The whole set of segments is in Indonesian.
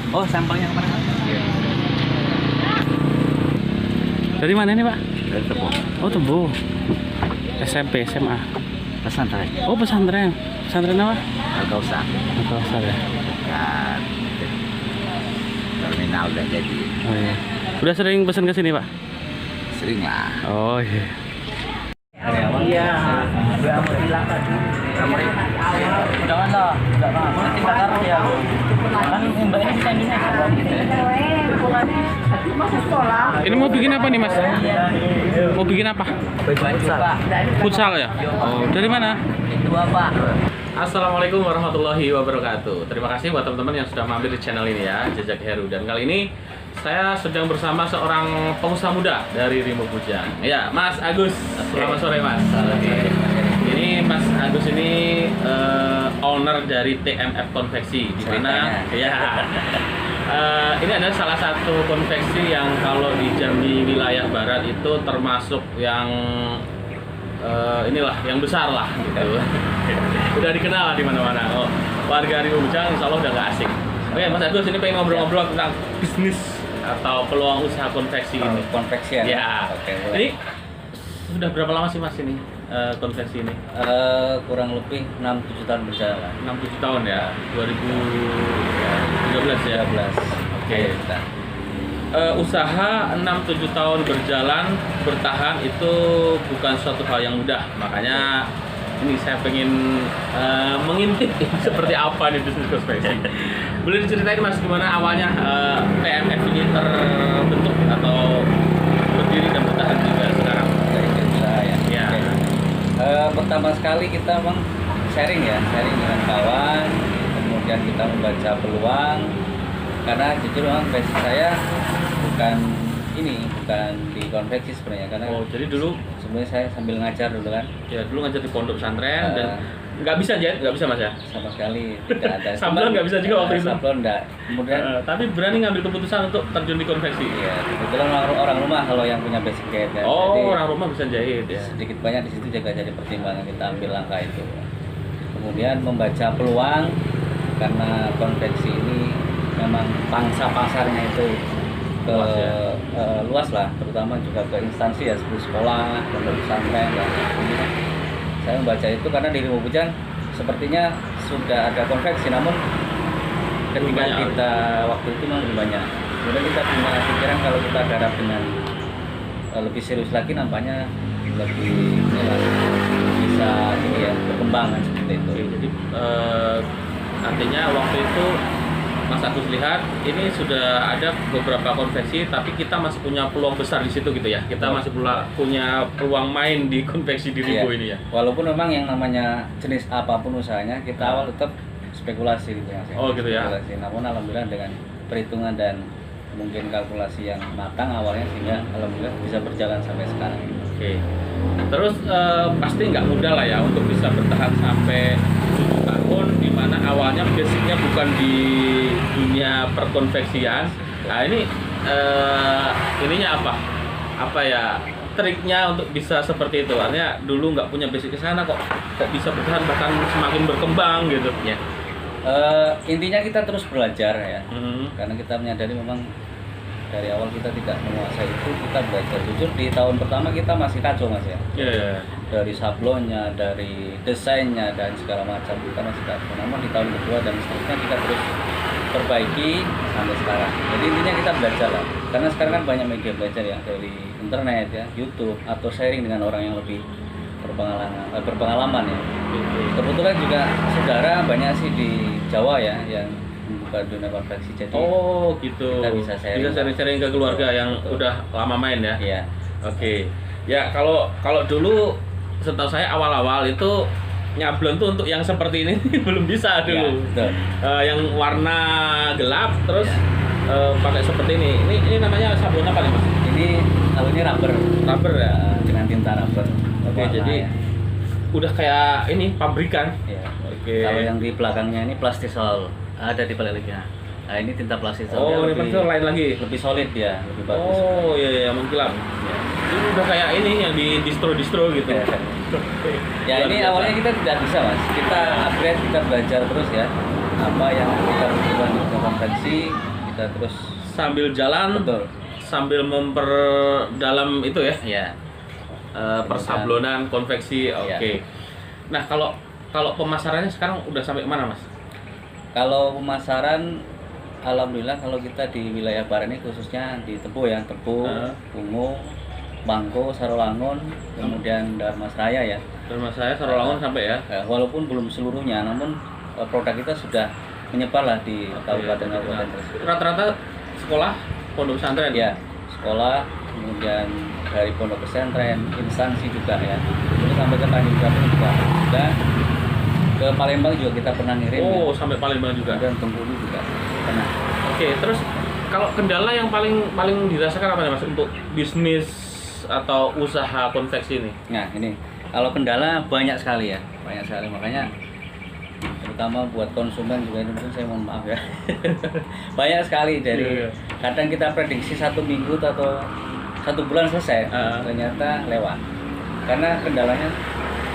Oh, sampelnya kemana? Dari mana nih Pak? Dari Tepung. Oh Tebo. SMP, SMA. Pesantren. Oh pesantren. Pesantren apa? Al-Kausar. Al-Kausar ya. Kan terminal udah jadi. Oh iya. Udah sering pesan ke sini Pak? Sering lah. Oh iya. Iya. Udah mau hilang tadi. Udah mana? Udah mana? Nanti bakar ya. Kan mbak ini bisa minyak. Ini mau bikin apa nih Mas? Mau bikin apa? Futsal ya? Oh, dari mana? Itu apa? Assalamualaikum warahmatullahi wabarakatuh. Terima kasih buat teman-teman yang sudah mampir di channel ini ya, Jejak Heru. Dan kali ini saya sedang bersama seorang pengusaha muda dari Rimau Bujang. Ya, Mas Agus. Selamat sore Mas. Ini Mas Agus ini owner dari TMF Konveksi, di mana ya. Ini adalah salah satu konveksi yang kalau di Jambi wilayah barat itu termasuk yang inilah yang besar lah gitu. Udah dikenal di mana-mana. Oh, warga Rimau Bujang insya Allah udah gak asing. Oke Mas Agus, ini pengen ngobrol-ngobrol tentang bisnis atau peluang usaha konveksi ini. Konveksi Ya. Oke. Ini sudah berapa lama sih Mas ini konveksi ini? Kurang lebih 6-7 tahun berjalan. 6-7 tahun ya. 2013 ya. 13. Oke. Usaha 6-7 tahun berjalan bertahan itu bukan suatu hal yang mudah. Makanya ini saya pengen mengintip seperti apa nih bisnis konveksi. Boleh diceritain Mas gimana awalnya TMF ini terbentuk atau berdiri dan bertahan juga sekarang? Dari usaha ya. Ya. Pertama sekali kita memang sharing dengan kawan, kemudian kita membaca peluang. Karena jujur memang basic saya bukan di konveksi sebenarnya, karena Jadi dulu sebenarnya saya sambil ngajar dulu kan. ya dulu ngajar di pondok pesantren dan nggak bisa jahit, nggak bisa Mas ya? Sama sekali tidak ada. Sablon nggak bisa juga waktu itu. Sablon enggak. Kemudian Tapi berani ngambil keputusan untuk terjun di konveksi. ya kebetulan orang rumah kalau yang punya basic jahit kan. Oh, Jadi orang rumah bisa jahit ya. sedikit banyak di situ juga jadi pertimbangan kita ambil langkah itu. Kemudian membaca peluang, karena konveksi ini memang pangsa pasarnya itu Luas ya? luas lah, terutama juga ke instansi ya seperti sekolah, pondok pesantren dan sebagainya. Saya membaca itu karena di Rimau Bujang sepertinya sudah ada konveksi, namun ketika Banyak. kita waktu itu memang lebih banyak. Kemudian kita punya pikiran kalau kita garap dengan lebih serius lagi, nampaknya lebih bisa berkembang kan, seperti itu. Oke, jadi artinya waktu itu Mas Agus lihat ini sudah ada beberapa konveksi, tapi kita masih punya peluang besar di situ gitu ya. Kita masih punya peluang main di konveksi di Rimau ini ya. Walaupun memang yang namanya jenis apapun usahanya, kita awal tetap spekulasi gitu Mas. Oh, gitu ya. Spekulasi. Namun alhamdulillah dengan perhitungan dan mungkin kalkulasi yang matang awalnya, sehingga alhamdulillah bisa berjalan sampai sekarang. Oke. Terus pasti nggak mudah lah ya untuk bisa bertahan sampai 7 tahun, di mana awalnya basicnya bukan di dunia perkonveksian. Nah ini ininya apa? Apa ya triknya untuk bisa seperti itu? Artinya dulu nggak punya basic ke sana kok bisa bertahan bahkan semakin berkembang gitu ya. Intinya kita terus belajar ya. Hmm. Karena kita menyadari memang dari awal kita tidak menguasai itu, kita belajar. Jujur di tahun pertama kita masih kacau Mas ya. Iya. Dari sablonnya, dari desainnya dan segala macam kita masih kacau. Namun di tahun kedua dan seterusnya kita terus perbaiki sampai sekarang. Jadi intinya kita belajar lah. Karena sekarang kan banyak media belajar ya, dari internet ya, YouTube, atau sharing dengan orang yang lebih berpengalaman ya. Kebetulan juga saudara banyak sih di Jawa ya yang bukan dunia konveksi, jadi Gitu. kita bisa sharing ke keluarga yang Betul. udah lama main ya. Iya. Oke. Ya kalau dulu setahu saya awal-awal itu nyablon tuh untuk yang seperti ini belum bisa Iya, dulu. betul. Yang warna gelap terus Iya. pakai seperti ini. Ini namanya sablon apa nih Mas? Ini alurnya rubber. Rubber ya. Dengan tinta rubber. Oke, Warna, jadi ya. udah kayak ini pabrikan. Iya. Oke. Kalau yang di belakangnya ini plastisol, ada di baliknya. Nah ini tinta plastisol. Oh, ini plastisol lain lagi. Lebih solid ya, lebih bagus. Oh iya mengkilap. Ya. Ini udah kayak ini yang di distro gitu. Ya. Ya Luar ini biasa. awalnya kita tidak bisa Mas, kita upgrade, kita belajar terus ya, apa yang kita butuhkan di konveksi, kita terus sambil jalan, betul. sambil memperdalam itu ya, Ya. persablonan, konveksi. Oke. Ya. Nah, kalau pemasarannya sekarang udah sampai mana, Mas? Kalau pemasaran, alhamdulillah kalau kita di wilayah Barat ini khususnya di Tebu ya, Tebu, Bungo, Bangko, Sarolangun, kemudian Darmasraya ya. Darmasraya, Sarolangun sampai ya. Walaupun belum seluruhnya, namun produk kita sudah menyebar lah di kabupaten-kabupaten tersebut. Rata-rata sekolah pondok pesantren. Ya, sekolah, kemudian dari pondok pesantren, instansi juga ya. Terus sampai ke Tanjung Jabung juga. Dan ke Palembang juga kita pernah ngirim. Oh, ya. sampai Palembang juga. Dan Bengkulu juga pernah. Oke, terus kalau kendala yang paling dirasakan apa nih, Mas, untuk bisnis atau usaha konveksi ini? Nah, ini kalau kendala banyak sekali ya, banyak sekali, makanya terutama buat konsumen juga ini mungkin saya mohon maaf ya. Banyak sekali dari kadang kita prediksi 1 minggu atau 1 bulan selesai, ternyata lewat. Karena kendalanya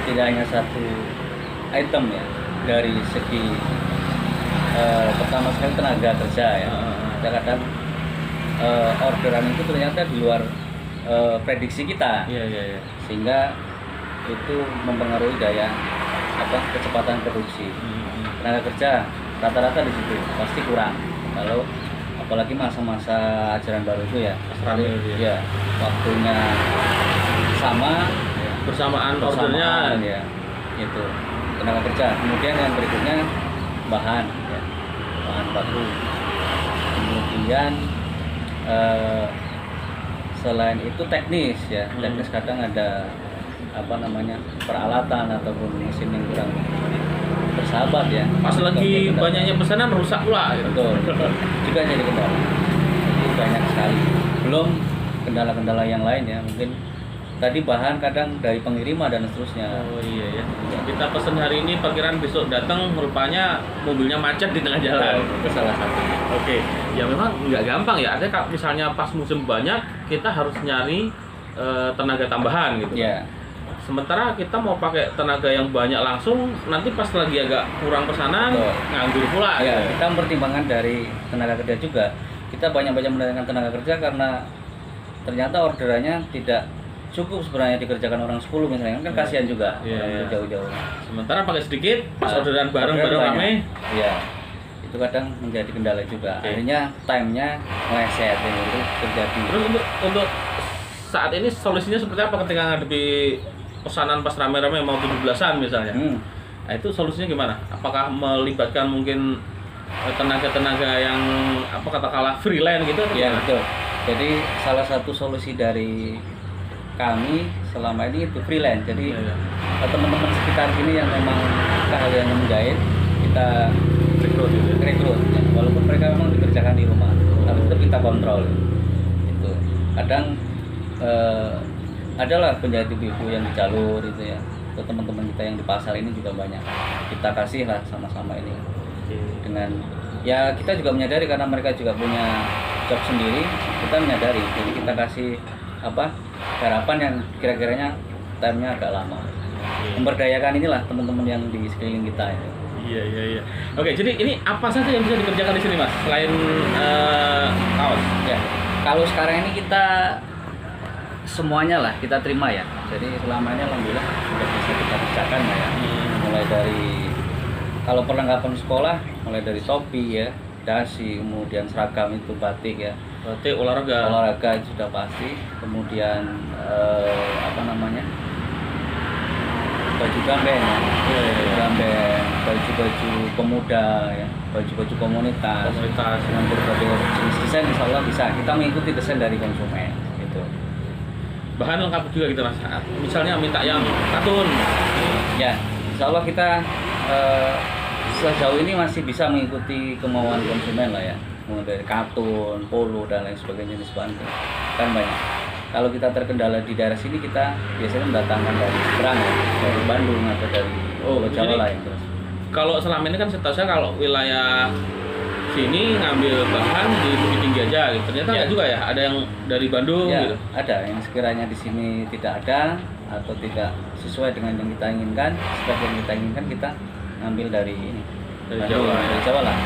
tidak hanya satu item ya, dari segi pertama sekali tenaga kerja ya. Kadang-kadang orderan itu ternyata di luar prediksi kita. Iya. Sehingga itu mempengaruhi daya kecepatan produksi. Tenaga kerja rata-rata di situ pasti kurang. Kalau apalagi masa-masa ajaran baru itu ya, ya waktunya sama, bersamaan ordernya ya, itu tenaga kerja. Kemudian yang berikutnya bahan, ya, bahan baku. Kemudian selain itu teknis ya, teknis kadang ada peralatan ataupun mesin yang kurang bersahabat ya. Pas lagi banyaknya pesanan rusak pula. Betul. Juga jadi kendala. Jadi banyak sekali. Belum kendala-kendala yang lain ya. Mungkin tadi bahan kadang dari pengiriman dan seterusnya. Oh iya ya. Kita pesan hari ini, perkiraan besok datang, rupanya mobilnya macet di tengah jalan. Itu salah satu. Oke. Ya memang nggak gampang ya. Artinya kalau misalnya pas musim banyak, kita harus nyari tenaga tambahan gitu. Ya. Sementara kita mau pakai tenaga yang banyak langsung, nanti pas lagi agak kurang pesanan, nganggur pula. Ya, gitu. kita mempertimbangkan dari tenaga kerja juga. Kita banyak-banyak mendatangkan tenaga kerja karena ternyata orderannya tidak cukup sebenarnya dikerjakan orang 10 misalnya, kan kasihan juga orang jauh-jauh. Sementara pakai sedikit, pas orderan bareng-bareng rame. Iya. Itu kadang menjadi kendala juga. Akhirnya time-nya meleset itu terjadi. Terus untuk saat ini solusinya seperti apa ketika ngadepi pesanan pas rame-rame mau 17-an misalnya? Nah, itu solusinya gimana? Apakah melibatkan mungkin tenaga-tenaga yang katakanlah freelance gitu? Iya, betul. Jadi salah satu solusi dari kami selama ini itu freelance. Jadi teman-teman sekitar sini yang memang keahliannya menjahit, kita rekrut ya. Walaupun mereka memang dikerjakan di rumah, tapi tetap kita kontrol. Itu kadang adalah penjahit ibu yang di jalur itu ya. Atau teman-teman kita yang di pasar ini juga banyak. Kita kasih lah sama-sama ini. Dengan ya kita juga menyadari karena mereka juga punya job sendiri, kita menyadari. Jadi kita kasih harapan yang kira-kiranya time-nya agak lama. Memberdayakan inilah teman-teman yang di sekeliling kita itu. Iya. Oke, jadi ini apa saja yang bisa dikerjakan di sini, Mas? Selain kaos. Ya. Kalau sekarang ini kita semuanya lah kita terima ya. Jadi selama ini alhamdulillah sudah bisa kita kerjakan ya. Mulai dari kalau perlengkapan sekolah, mulai dari topi ya, dasi, kemudian seragam itu batik ya. Batik olahraga sudah pasti. Kemudian baju gamben ya. Baju-baju pemuda ya, baju-baju komunitas dengan berbagai jenis desain, insya Allah bisa kita mengikuti desain dari konsumen gitu. Bahan lengkap juga gitu, Mas. Misalnya minta yang katun ya, insya Allah kita sejauh ini masih bisa mengikuti kemauan konsumen lah ya, mulai dari katun, polo dan lain sebagainya, jenis bahan kan banyak. Kalau kita terkendala di daerah sini, kita biasanya mendatangkan dari seberang ya, dari Bandung atau dari Jawa lah yang terus. Kalau selama ini kan setahu saya kalau wilayah sini ngambil bahan di Bukit Tinggi aja gitu. Ternyata nggak juga ya, ada yang dari Bandung ya, gitu. Ada yang sekiranya di sini tidak ada atau tidak sesuai dengan yang kita inginkan, spek yang kita inginkan, kita ngambil dari ini. Dari Jawa lah.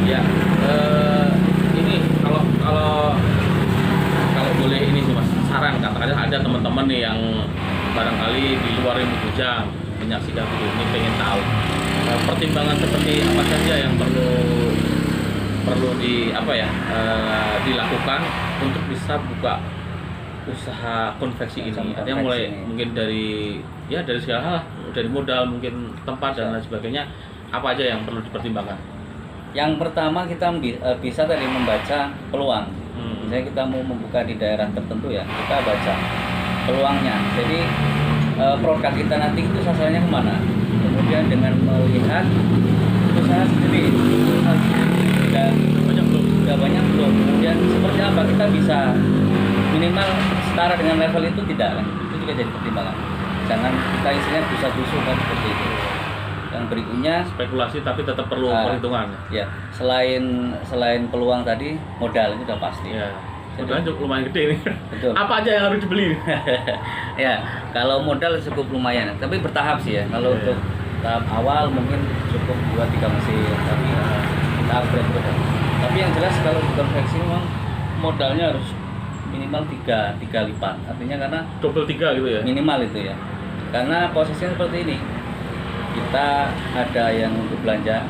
Ya, Bujang menyaksikan video ini pengen tahu pertimbangan seperti apa saja yang perlu dilakukan untuk bisa buka usaha konveksi ini. Artinya mulai mungkin dari segala hal, dari modal, mungkin tempat dan lain sebagainya. Apa aja yang perlu dipertimbangkan? Yang pertama kita bisa tadi membaca peluang. Misalnya kita mau membuka di daerah tertentu ya, kita baca peluangnya. Jadi produk kita nanti itu sasarannya kemana? Kemudian dengan melihat usaha sendiri, sudah banyak belum. Kemudian seperti apa kita bisa minimal setara dengan level itu tidak kan? Itu juga jadi pertimbangan. Jangan kita istilahnya busa-busu kan seperti itu. Yang berikutnya spekulasi tapi tetap perlu perhitungan. Ya, selain peluang tadi, modal itu udah pasti. Ya. Modalnya cukup lumayan gede nih. Betul. Apa aja yang harus dibeli? Ya, kalau modal cukup lumayan, tapi bertahap sih ya. Kalau untuk tahap awal mungkin cukup 2-3 mesin, tapi kita upgrade terus. Tapi yang jelas kalau di konveksi memang modalnya harus minimal 3 lipat. Artinya karena double 3 gitu ya. Minimal itu ya. Karena posisinya seperti ini. Kita ada yang untuk belanja,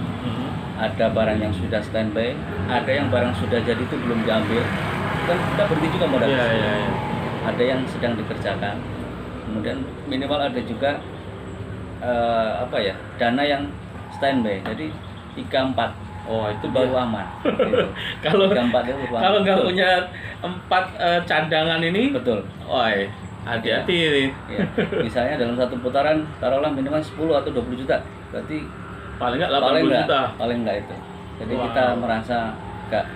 ada barang yang sudah standby, ada yang barang sudah jadi itu belum diambil, kan kita berhenti juga modal. Ada yang sedang dikerjakan, kemudian minimal ada juga dana yang standby, jadi 3-4. Oh itu baru aman. Gitu. Kalau 3-4 itu baru aman. Kalau nggak punya 4 cadangan ini, betul. Hati-hati nih. Ya. Misalnya dalam satu putaran taruhlah minimal 10 atau 20 juta. Berarti paling enggak 80 juta. Paling enggak itu. Jadi kita merasa enggak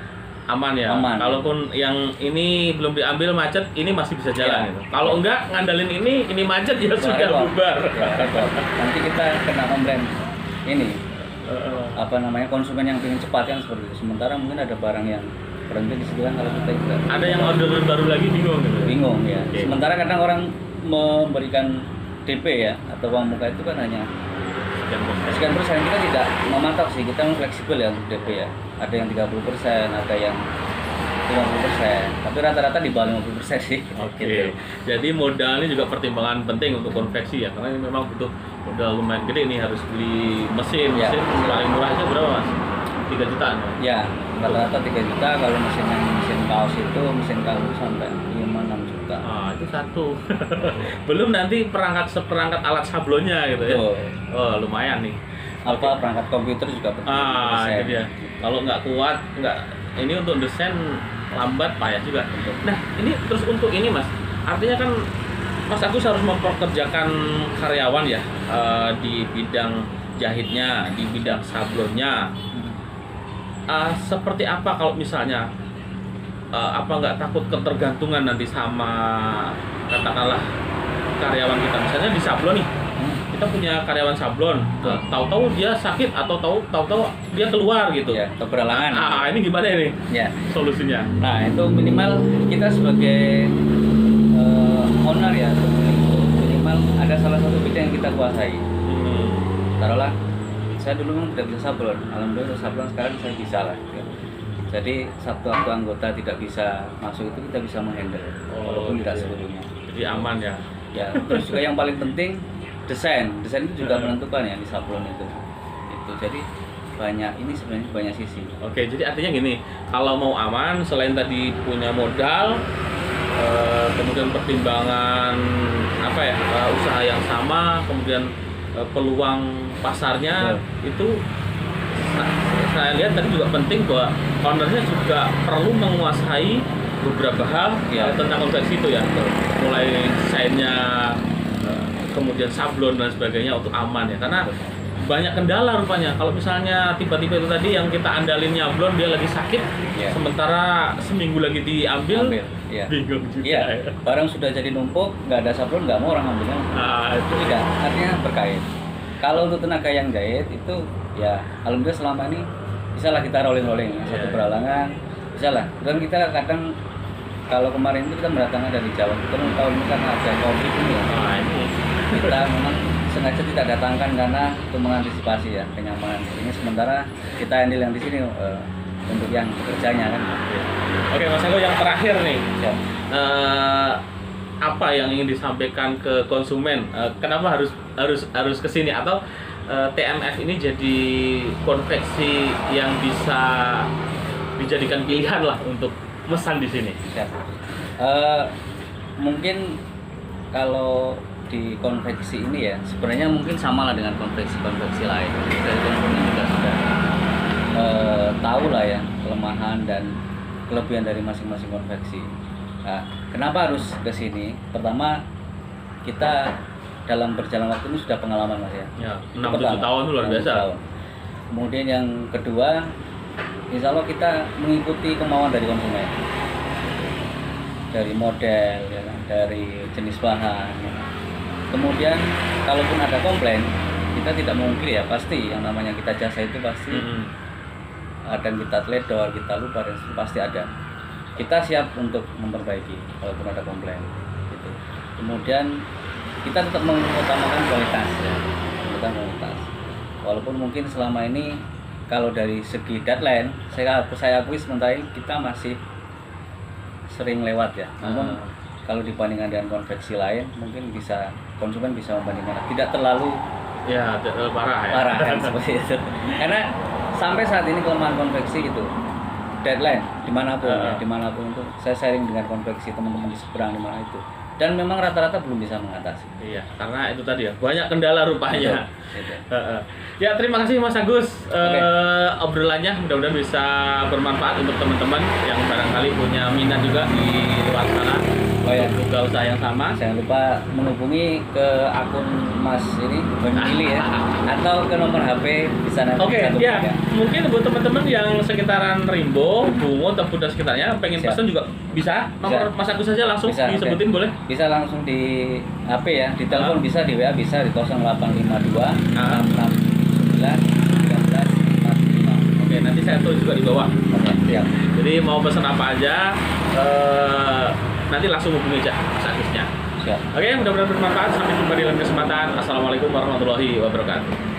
aman ya. Aman, kalaupun yang ini belum diambil macet, ini masih bisa jalan gitu. Kalau enggak ngandelin ini macet ya sudah bubar. Ya, nanti kita kena komplain ini. Konsumen yang ingin cepat kan seperti itu. Sementara mungkin ada barang yang berhenti di situ kan kalau kita juga. Ada yang orderan baru lagi bingung gitu. Bingung ya. Okay. Sementara kadang orang memberikan DP ya atau uang muka itu kan hanya sekian persen. Kita tidak mematok sih, kita fleksibel ya untuk DP ya. Ada yang 30%, ada yang 50%, tapi rata-rata di bawah 50% sih. Oke. Gitu. Jadi modal ini juga pertimbangan penting untuk konveksi ya, karena ini memang butuh modal lumayan gede nih, harus beli mesin paling murah aja berapa mas? 3 jutaan ya? Rata-rata 3 juta, kalau mesin kaos itu mesin kaos sampai 5-6 juta. Itu satu. Belum nanti seperangkat alat sablonnya gitu ya. Oh lumayan nih. Perangkat komputer juga penting. Itu dia. Kalau nggak kuat, ini untuk desain lambat payah juga. Nah ini terus untuk ini mas, artinya kan Mas Agus harus mempekerjakan karyawan ya, di bidang jahitnya, di bidang sablonnya. Seperti apa kalau misalnya apa nggak takut ketergantungan nanti sama katakanlah karyawan kita, misalnya di sablon nih, kita punya karyawan sablon, tahu-tahu dia sakit atau tahu-tahu dia keluar gitu ya, keberhalangan. Ini gimana ini ya solusinya? Nah itu minimal kita sebagai owner ya, minimal ada salah satu bidang yang kita kuasai. Taruhlah saya dulu memang tidak bisa sablon, alhamdulillah sablon sekarang saya bisa lah ya. Jadi satu anggota tidak bisa masuk itu kita bisa menghandle walaupun tidak seluruhnya. Jadi aman ya. Ya, terus juga yang paling penting desain itu juga menentukan ya di sablon itu. Jadi sebenarnya banyak sisi. Oke, jadi artinya gini, kalau mau aman selain tadi punya modal, kemudian pertimbangan usaha yang sama, kemudian peluang pasarnya itu saya lihat tadi juga penting bahwa ownernya juga perlu menguasai beberapa hal tentang konveksi itu ya, mulai desainnya, kemudian sablon dan sebagainya untuk aman ya, karena banyak kendala rupanya. Kalau misalnya tiba-tiba itu tadi yang kita andalin nyablon dia lagi sakit, sementara seminggu lagi diambil, bingung juga. Barang sudah jadi numpuk, nggak ada sablon, nggak mau orang ambilnya. Itu tidak, artinya berkait. Kalau untuk tenaga yang jahit itu ya alhamdulillah selama ini bisa lah kita rolling satu berhalangan, bisa lah. Dan kita kadang kalau kemarin itu kita mendatangkan dari Jawa, kita tahun ini karena ada COVID ini ya. Kita memang sengaja tidak datangkan karena untuk mengantisipasi ya kenyamanan. Ini sementara kita handle yang di sini untuk yang bekerjanya kan. Oke Mas Agus, yang terakhir nih. apa yang ingin disampaikan ke konsumen? Kenapa harus ke sini, atau TMF ini jadi konveksi yang bisa dijadikan pilihan lah untuk mesan di sini? Siap. Mungkin kalau di konveksi ini ya sebenarnya mungkin sama lah dengan konveksi lain. Dari konsumen juga sudah tahu lah ya kelemahan dan kelebihan dari masing-masing konveksi. Nah, kenapa harus ke sini? Pertama, kita dalam berjalan waktu ini sudah pengalaman Mas ya. Ya, 6-7 tahun itu luar biasa. Tahun. Kemudian yang kedua, insya Allah kita mengikuti kemauan dari konsumen, dari model, ya kan, dari jenis bahan. Ya kan. Kemudian kalaupun ada komplain, kita tidak mungkin ya, pasti yang namanya kita jasa itu pasti ada yang kita teledor, kita lupa, dan pasti ada. Kita siap untuk memperbaiki kalaupun ada komplain. Gitu. Kemudian kita tetap mengutamakan kualitas, ya. Kualitas. Walaupun mungkin selama ini kalau dari segi deadline, saya akui sementara ini kita masih sering lewat ya. Namun kalau dibandingkan dengan konveksi lain, mungkin konsumen bisa membandingkan tidak terlalu parah ya. Parah kan seperti itu. Karena sampai saat ini kelemahan konveksi itu deadline dimanapun itu saya sharing dengan konveksi teman-teman di seberang di mana itu, dan memang rata-rata belum bisa mengatasi. Iya, karena itu tadi ya banyak kendala rupanya. Itu. Ya, terima kasih Mas Agus obrolannya, mudah-mudahan bisa bermanfaat untuk teman-teman yang barangkali punya minat juga di luar sana. Untuk buka usaha yang sama. Jangan lupa menghubungi ke akun Mas ini Willy ya, atau ke nomor HP bisa nanti. Oke, ya. Mungkin buat teman-teman yang sekitaran Rimbo, Bungo, Tebu dan sekitarnya pengen pesan juga bisa. Nomor Mas Agus saja langsung disebutin boleh? Bisa langsung di HP ya, di telepon bisa, di WA bisa di 0852 669 1345. Oke, nanti saya tulis juga di bawah. Oke, siap. Jadi mau pesan apa aja, nanti langsung hubungi aja Mas Agusnya. Siap. Oke, mudah-mudahan bermanfaat. Sampai jumpa di lain kesempatan. Assalamualaikum warahmatullahi wabarakatuh.